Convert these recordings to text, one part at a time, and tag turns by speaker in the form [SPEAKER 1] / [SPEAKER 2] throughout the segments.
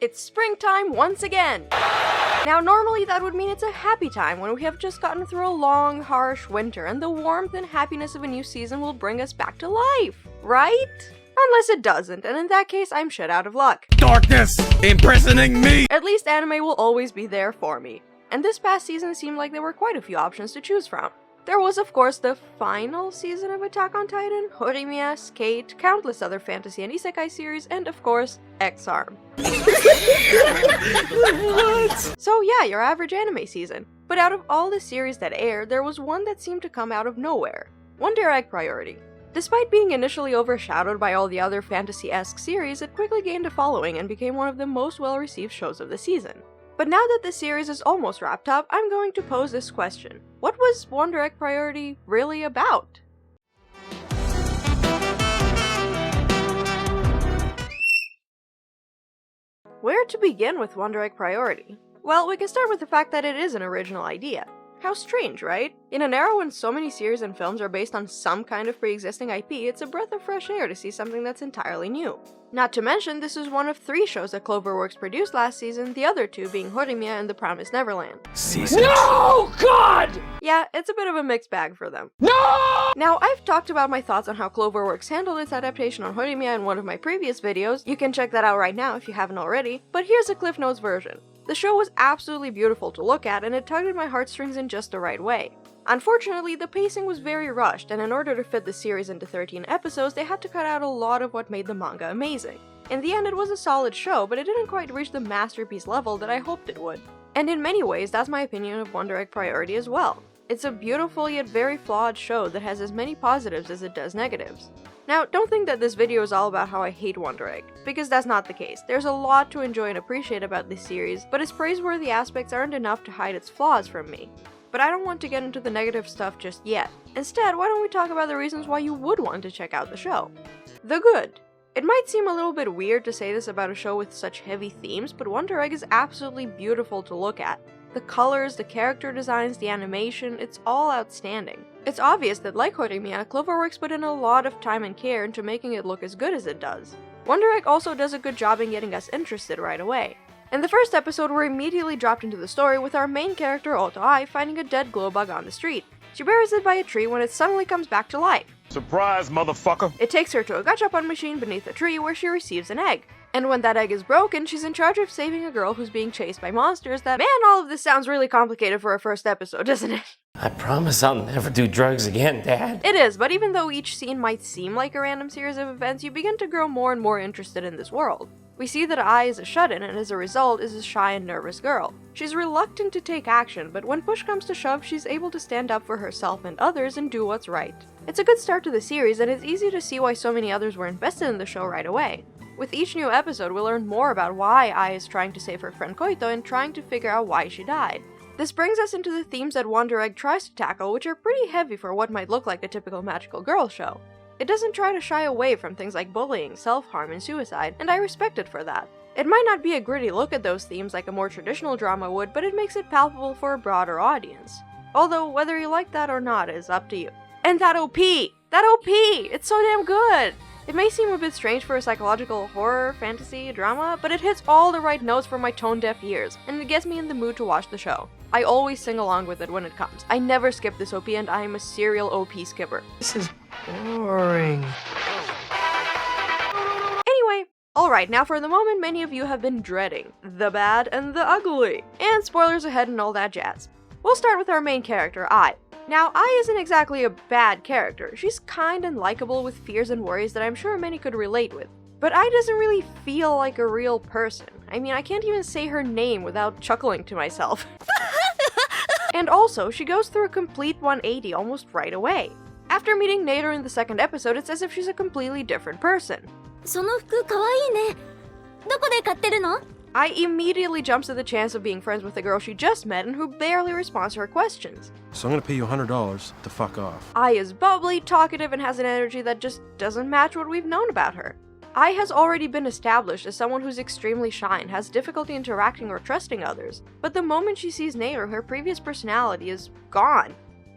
[SPEAKER 1] It's springtime once again! Now normally that would mean it's a happy time when we have just gotten through a long, harsh winter and the warmth and happiness of a new season will bring us back to life, right? Unless it doesn't, and in that case I'm shit out of luck.
[SPEAKER 2] Darkness imprisoning me!
[SPEAKER 1] At least anime will always be there for me. And this past season seemed like there were quite a few options to choose from. There was, of course, the final season of Attack on Titan, Horimiya, Skate, countless other fantasy and isekai series, and of course, X-Arm. So yeah, your average anime season. But out of all the series that aired, there was one that seemed to come out of nowhere. Wonder Egg Priority. Despite being initially overshadowed by all the other fantasy-esque series, it quickly gained a following and became one of the most well-received shows of the season. But now that the series is almost wrapped up, I'm going to pose this question. What was Wonder Egg Priority really about? Where to begin with Wonder Egg Priority? Well, we can start with the fact that it is an original idea. How strange, right? In an era when so many series and films are based on some kind of pre-existing IP, it's a breath of fresh air to see something that's entirely new. Not to mention, this is one of 3 shows that Cloverworks produced last season, the other 2 being Horimiya and The Promised Neverland.
[SPEAKER 2] Season.
[SPEAKER 3] No, God!
[SPEAKER 1] Yeah, it's a bit of a mixed bag for them.
[SPEAKER 3] No!
[SPEAKER 1] Now, I've talked about my thoughts on how Cloverworks handled its adaptation on Horimiya in one of my previous videos. You can check that out right now if you haven't already, but here's a Cliff Notes version. The show was absolutely beautiful to look at, and it tugged at my heartstrings in just the right way. Unfortunately, the pacing was very rushed, and in order to fit the series into 13 episodes, they had to cut out a lot of what made the manga amazing. In the end, it was a solid show, but it didn't quite reach the masterpiece level that I hoped it would. And in many ways, that's my opinion of Wonder Egg Priority as well. It's a beautiful yet very flawed show that has as many positives as it does negatives. Now, don't think that this video is all about how I hate Wonder Egg, because that's not the case. There's a lot to enjoy and appreciate about this series, but its praiseworthy aspects aren't enough to hide its flaws from me. But I don't want to get into the negative stuff just yet. Instead, why don't we talk about the reasons why you would want to check out the show? The good. It might seem a little bit weird to say this about a show with such heavy themes, but Wonder Egg is absolutely beautiful to look at. The colors, the character designs, the animation, it's all outstanding. It's obvious that, like Horimiya, Cloverworks put in a lot of time and care into making it look as good as it does. Wonder Egg also does a good job in getting us interested right away. In the first episode, we're immediately dropped into the story with our main character, Oto-ai, finding a dead glow bug on the street. She buries it by a tree when it suddenly comes back to life.
[SPEAKER 2] Surprise, motherfucker!
[SPEAKER 1] It takes her to a gachapon machine beneath a tree where she receives an egg. And when that egg is broken, she's in charge of saving a girl who's being chased by monsters that— Man, all of this sounds really complicated for a first episode, doesn't it?
[SPEAKER 3] I promise I'll never do drugs again, Dad.
[SPEAKER 1] It is, but even though each scene might seem like a random series of events, you begin to grow more and more interested in this world. We see that Ai is a shut-in and as a result is a shy and nervous girl. She's reluctant to take action, but when push comes to shove, she's able to stand up for herself and others and do what's right. It's a good start to the series, and it's easy to see why so many others were invested in the show right away. With each new episode, we'll learn more about why Ai is trying to save her friend Koito and trying to figure out why she died. This brings us into the themes that Wonder Egg tries to tackle, which are pretty heavy for what might look like a typical magical girl show. It doesn't try to shy away from things like bullying, self-harm, and suicide, and I respect it for that. It might not be a gritty look at those themes like a more traditional drama would, but it makes it palpable for a broader audience. Although, whether you like that or not is up to you. And that OP! That OP! It's so damn good! It may seem a bit strange for a psychological horror, fantasy, drama, but it hits all the right notes for my tone-deaf ears, and it gets me in the mood to watch the show. I always sing along with it when it comes. I never skip this OP, and I am a serial OP skipper.
[SPEAKER 3] This is boring.
[SPEAKER 1] Anyway, alright, now for the moment many of you have been dreading. The bad and the ugly. And spoilers ahead and all that jazz. We'll start with our main character, Ai. Now, Ai isn't exactly a bad character. She's kind and likable with fears and worries that I'm sure many could relate with. But Ai doesn't really feel like a real person. I mean, I can't even say her name without chuckling to myself. And also, she goes through a complete 180 almost right away. After meeting Neiru in the second episode, it's as if she's a completely different person.
[SPEAKER 4] その服かわいいね。どこで買ってるの?
[SPEAKER 1] Ai immediately jumps at the chance of being friends with the girl she just met and who barely responds to her questions.
[SPEAKER 5] So I'm gonna pay you $100 to fuck off.
[SPEAKER 1] Ai is bubbly, talkative, and has an energy that just doesn't match what we've known about her. Ai has already been established as someone who's extremely shy and has difficulty interacting or trusting others, but the moment she sees Neiru, her previous personality is gone.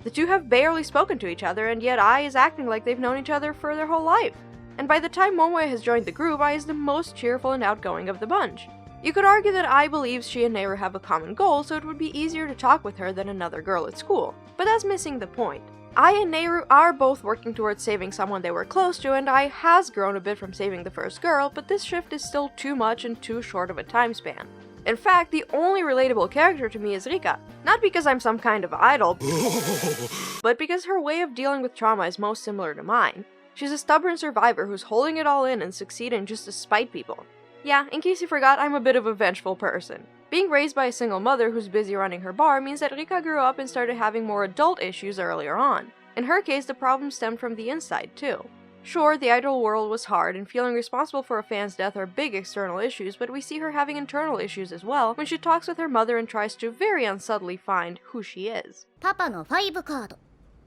[SPEAKER 1] The two have barely spoken to each other, and yet Ai is acting like they've known each other for their whole life. And by the time Momoe has joined the group, Ai is the most cheerful and outgoing of the bunch. You could argue that Ai believes she and Neiru have a common goal, so it would be easier to talk with her than another girl at school, but that's missing the point. Ai and Neiru are both working towards saving someone they were close to, and Ai has grown a bit from saving the first girl, but this shift is still too much and too short of a time span. In fact, the only relatable character to me is Rika, not because I'm some kind of idol, but because her way of dealing with trauma is most similar to mine. She's a stubborn survivor who's holding it all in and succeeding just to spite people. Yeah, in case you forgot, I'm a bit of a vengeful person. Being raised by a single mother who's busy running her bar means that Rika grew up and started having more adult issues earlier on. In her case, the problem stemmed from the inside, too. Sure, the idol world was hard, and feeling responsible for a fan's death are big external issues, but we see her having internal issues as well when she talks with her mother and tries to very unsubtly find who she is.
[SPEAKER 4] パパの5カード。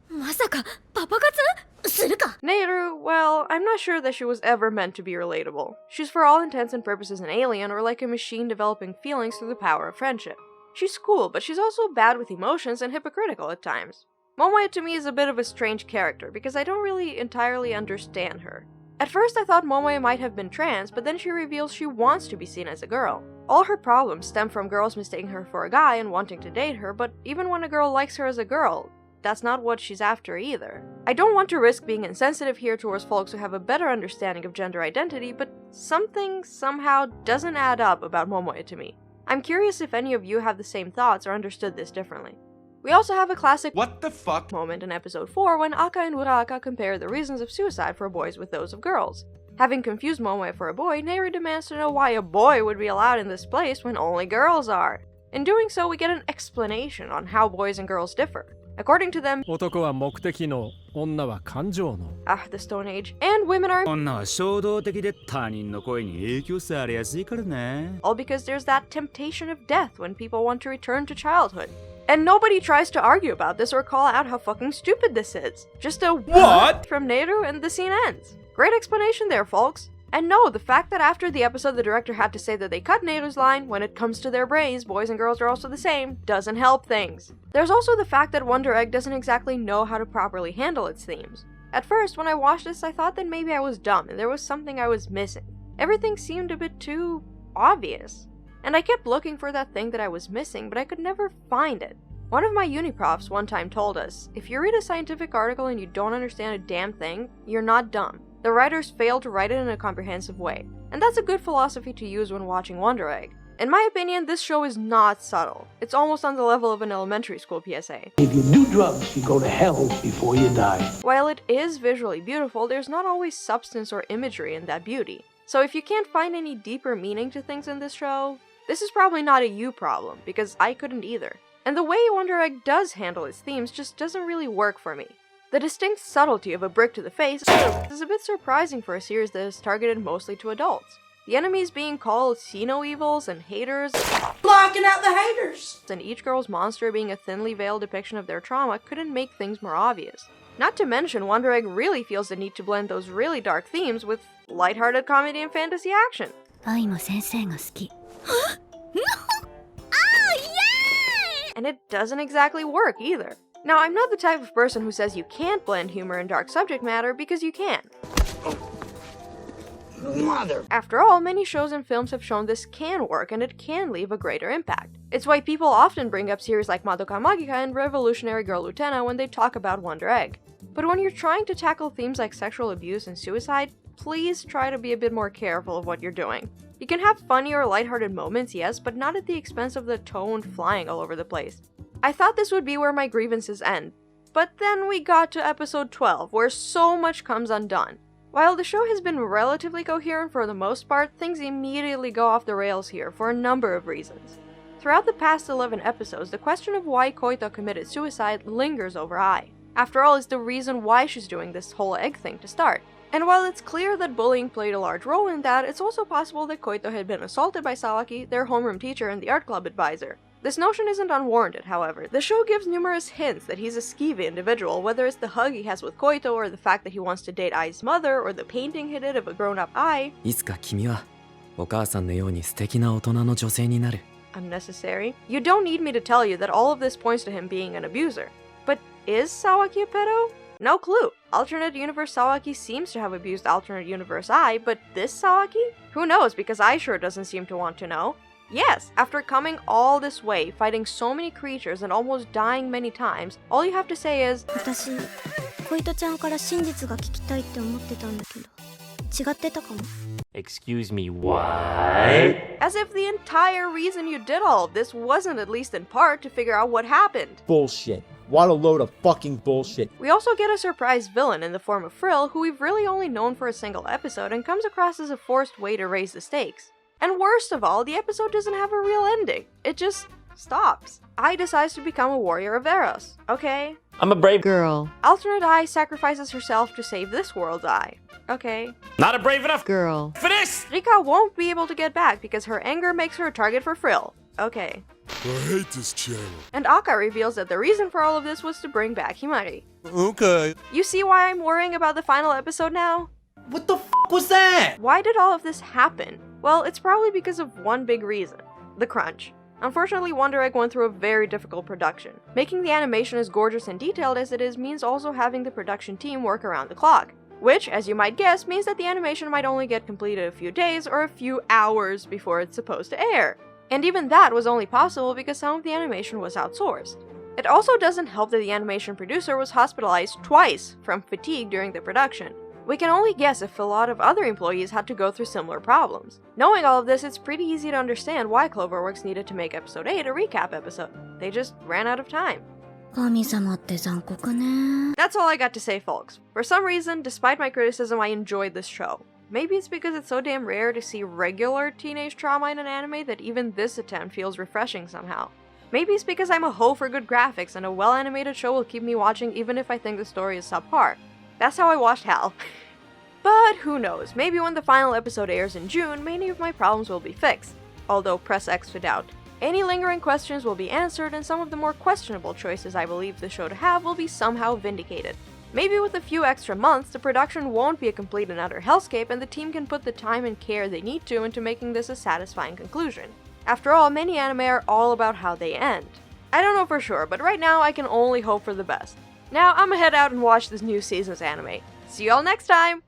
[SPEAKER 4] まさかパパ活するか。
[SPEAKER 1] Neiru, well, I'm not sure that she was ever meant to be relatable. She's for all intents and purposes an alien, or like a machine developing feelings through the power of friendship. She's cool, but she's also bad with emotions and hypocritical at times. Momoe to me is a bit of a strange character because I don't really entirely understand her. At first I thought Momoe might have been trans, but then she reveals she wants to be seen as a girl. All her problems stem from girls mistaking her for a guy and wanting to date her, but even when a girl likes her as a girl, that's not what she's after either. I don't want to risk being insensitive here towards folks who have a better understanding of gender identity, but something somehow doesn't add up about Momoe to me. I'm curious if any of you have the same thoughts or understood this differently. We also have a classic
[SPEAKER 2] What the fuck?
[SPEAKER 1] moment in episode 4 when Aka and Uraraka compare the reasons of suicide for boys with those of girls. Having confused Momoe for a boy, Neiru demands to know why a boy would be allowed in this place when only girls are. In doing so, we get an explanation on how boys and girls differ. According to them,
[SPEAKER 6] 男は目的の、女は感情の。
[SPEAKER 1] the Stone Age, and women are
[SPEAKER 7] 女は衝動的で他人の声に影響されやすいからね。
[SPEAKER 1] all because there's that temptation of death when people want to return to childhood. And nobody tries to argue about this or call out how fucking stupid this is. Just a
[SPEAKER 2] What?
[SPEAKER 1] from Neiru and the scene ends. Great explanation there, folks. And no, the fact that after the episode the director had to say that they cut Neiru's line, when it comes to their brains, boys and girls are also the same, doesn't help things. There's also the fact that Wonder Egg doesn't exactly know how to properly handle its themes. At first, when I watched this, I thought that maybe I was dumb and there was something I was missing. Everything seemed a bit too obvious. And I kept looking for that thing that I was missing, but I could never find it. One of my uni profs one time told us, if you read a scientific article and you don't understand a damn thing, you're not dumb. The writers failed to write it in a comprehensive way. And that's a good philosophy to use when watching Wonder Egg. In my opinion, this show is not subtle. It's almost on the level of an elementary school PSA.
[SPEAKER 8] If you do drugs, you go to hell before you die.
[SPEAKER 1] While it is visually beautiful, there's not always substance or imagery in that beauty. So if you can't find any deeper meaning to things in this show, this is probably not a you problem, because I couldn't either. And the way Wonder Egg does handle its themes just doesn't really work for me. The distinct subtlety of a brick to the face is a bit surprising for a series that is targeted mostly to adults. The enemies being called see-no-evils and haters,
[SPEAKER 9] Blocking out the haters!
[SPEAKER 1] and each girl's monster being a thinly veiled depiction of their trauma couldn't make things more obvious. Not to mention, Wonder Egg really feels the need to blend those really dark themes with lighthearted comedy and fantasy action.
[SPEAKER 4] 愛も先生が好き。
[SPEAKER 1] And it doesn't exactly work either. Now, I'm not the type of person who says you can't blend humor and dark subject matter, because you can.
[SPEAKER 8] Mother.
[SPEAKER 1] After all, many shows and films have shown this can work and it can leave a greater impact. It's why people often bring up series like Madoka Magica and Revolutionary Girl Utena when they talk about Wonder Egg. But when you're trying to tackle themes like sexual abuse and suicide, please try to be a bit more careful of what you're doing. You can have funny or lighthearted moments, yes, but not at the expense of the tone flying all over the place. I thought this would be where my grievances end, but then we got to episode 12, where so much comes undone. While the show has been relatively coherent for the most part, things immediately go off the rails here for a number of reasons. Throughout the past 11 episodes, the question of why Koito committed suicide lingers over Ai. After all, it's the reason why she's doing this whole egg thing to start. And while it's clear that bullying played a large role in that, it's also possible that Koito had been assaulted by Sawaki, their homeroom teacher and the art club advisor. This notion isn't unwarranted, however. The show gives numerous hints that he's a skeevy individual, whether it's the hug he has with Koito, or the fact that he wants to date Ai's mother, or the painting he did of a grown-up Ai.
[SPEAKER 10] いつか君はお母さんのように素敵な大人の女性になる。
[SPEAKER 1] Unnecessary. You don't need me to tell you that all of this points to him being an abuser. But is Sawaki a pedo? No clue. Alternate universe Sawaki seems to have abused alternate universe Ai, but this Sawaki? Who knows, because Ai sure doesn't seem to want to know. Yes, after coming all this way, fighting so many creatures and almost dying many times, all you have to say is,
[SPEAKER 4] 私、小糸ちゃんから真実が聞きたいって思ってたんだけど、違ってたかも。
[SPEAKER 3] Excuse me, what?
[SPEAKER 1] as if the entire reason you did all of this wasn't at least in part to figure out what happened.
[SPEAKER 11] Bullshit. What a load of fucking bullshit.
[SPEAKER 1] We also get a surprise villain in the form of Frill, who we've really only known for a single episode and comes across as a forced way to raise the stakes. And worst of all, the episode doesn't have a real ending. It just stops. Ai decides to become a warrior of Eros. Okay.
[SPEAKER 3] I'm a brave girl.
[SPEAKER 1] Alternate Ai sacrifices herself to save this world's Ai. Okay.
[SPEAKER 3] Not a brave enough girl for this!
[SPEAKER 1] Rika won't be able to get back because her anger makes her a target for Frill. Okay.
[SPEAKER 2] I hate this channel.
[SPEAKER 1] And Akka reveals that the reason for all of this was to bring back Himari.
[SPEAKER 2] Okay.
[SPEAKER 1] You see why I'm worrying about the final episode now?
[SPEAKER 11] What the fuck was that?
[SPEAKER 1] Why did all of this happen? Well, it's probably because of one big reason. The crunch. Unfortunately, Wonder Egg went through a very difficult production. Making the animation as gorgeous and detailed as it is means also having the production team work around the clock. Which, as you might guess, means that the animation might only get completed a few days or a few hours before it's supposed to air. And even that was only possible because some of the animation was outsourced. It also doesn't help that the animation producer was hospitalized twice from fatigue during the production. We can only guess if a lot of other employees had to go through similar problems. Knowing all of this, it's pretty easy to understand why Cloverworks needed to make episode 8 a recap episode. They just ran out of time.
[SPEAKER 4] 神様って残酷ね。
[SPEAKER 1] That's all I got to say, folks. For some reason, despite my criticism, I enjoyed this show. Maybe it's because it's so damn rare to see regular teenage trauma in an anime that even this attempt feels refreshing somehow. Maybe it's because I'm a hoe for good graphics and a well-animated show will keep me watching even if I think the story is subpar. That's how I watched Hal. But who knows, maybe when the final episode airs in June, many of my problems will be fixed. Although press X to doubt. Any lingering questions will be answered and some of the more questionable choices I believe the show to have will be somehow vindicated. Maybe with a few extra months, the production won't be a complete and utter hellscape and the team can put the time and care they need to into making this a satisfying conclusion. After all, many anime are all about how they end. I don't know for sure, but right now I can only hope for the best. Now, I'ma head out and watch this new season's anime. See y'all next time!